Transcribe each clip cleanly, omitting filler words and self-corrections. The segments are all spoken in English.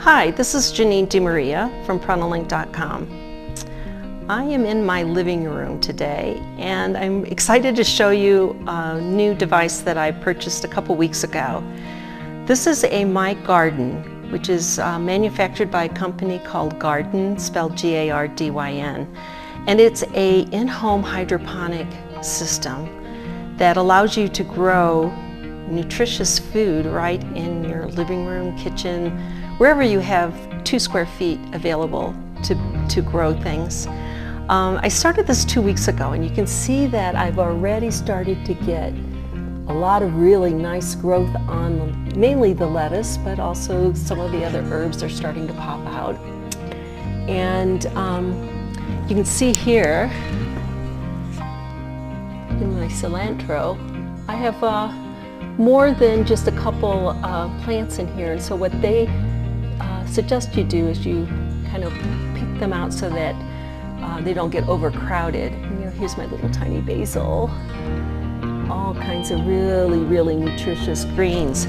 Hi, this is Janine DeMaria from Pranalink.com. I am in my living room today and I'm excited to show you a new device that I purchased a couple weeks ago. This is a Mygardyn, which is manufactured by a company called Gardyn, spelled G-A-R-D-Y-N. And it's a in-home hydroponic system that allows you to grow nutritious food right in your living room, kitchen, wherever you have 2 square feet available to grow things. I started this 2 weeks ago and you can see that I've already started to get a lot of really nice growth on mainly the lettuce, but also some of the other herbs are starting to pop out. And you can see here in my cilantro, I have more than just a couple plants in here, and so what they suggest you do is you kind of pick them out so that they don't get overcrowded. And, here's my little tiny basil, all kinds of really nutritious greens.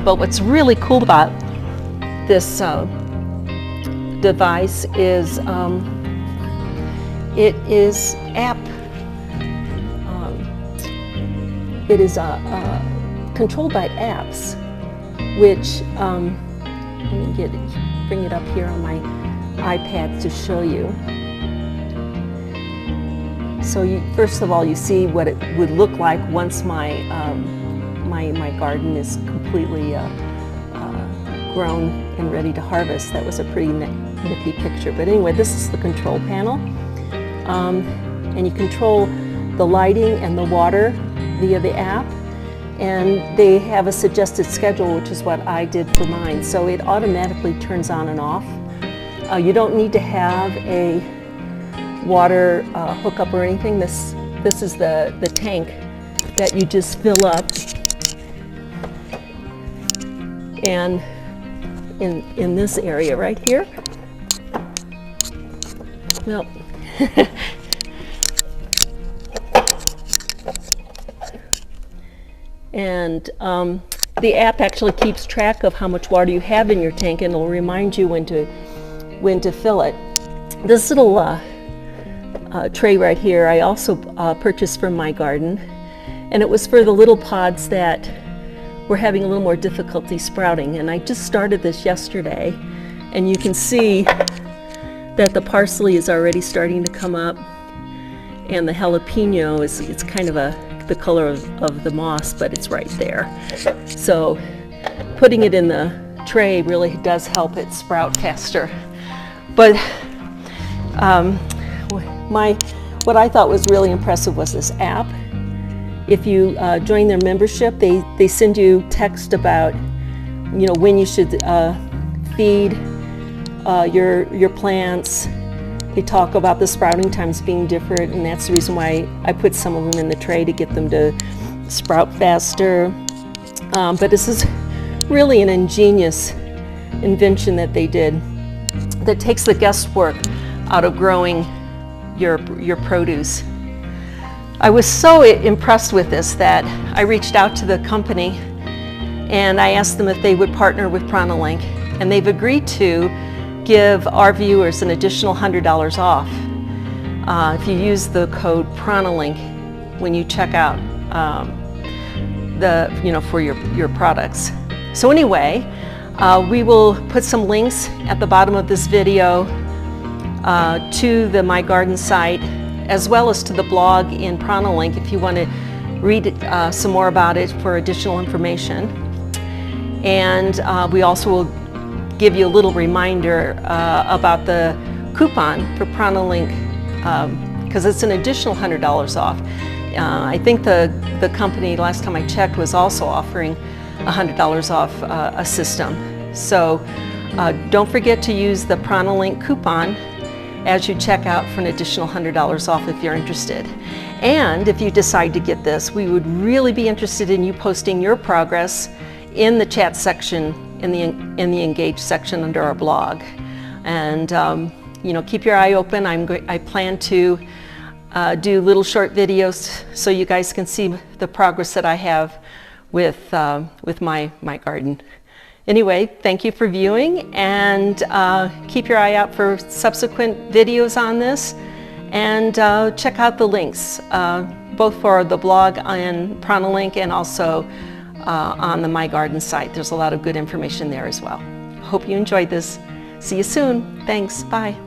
But what's really cool about this device is it is controlled by apps, which let me bring it up here on my iPad to show you. So first of all, you see what it would look like once my my garden is completely grown and ready to harvest. That was a pretty nifty picture. But anyway, this is the control panel, and you control the lighting and the water via the app, and they have a suggested schedule, which is what I did for mine. So it automatically turns on and off. You don't need to have a water hookup or anything. This is the tank that you just fill up, and in this area right here. Well, and the app actually keeps track of how much water you have in your tank, and it'll remind you when to fill it. This little tray right here I also purchased from Mygardyn, and it was for the little pods that were having a little more difficulty sprouting. And I just started this yesterday, and you can see that the parsley is already starting to come up, and the jalapeno it's kind of the color of the moss, but it's right there. So putting it in the tray really does help it sprout faster. But what I thought was really impressive was this app. If you join their membership, they send you text about when you should feed your plants. They talk about the sprouting times being different, and that's the reason why I put some of them in the tray, to get them to sprout faster. But this is really an ingenious invention that they did that takes the guesswork out of growing your produce. I was so impressed with this that I reached out to the company and I asked them if they would partner with Pranalink, and they've agreed to give our viewers an additional $100 off if you use the code Pranalink when you check out for your products. So anyway, we will put some links at the bottom of this video to the Mygardyn site, as well as to the blog in Pranalink if you want to read some more about it for additional information. And we also will give you a little reminder about the coupon for Pranalink, because it's an additional $100 off. I think the company, last time I checked, was also offering $100 off a system. So don't forget to use the Pranalink coupon as you check out for an additional $100 off if you're interested. And if you decide to get this, we would really be interested in you posting your progress in the chat section, in the engage section under our blog. And keep your eye open. I plan to do little short videos so you guys can see the progress that I have with my garden. Anyway, thank you for viewing, and keep your eye out for subsequent videos on this, and check out the links, both for the blog on Pranalink and also on the Mygardyn site. There's a lot of good information there as well. Hope you enjoyed this. See you soon. Thanks. Bye.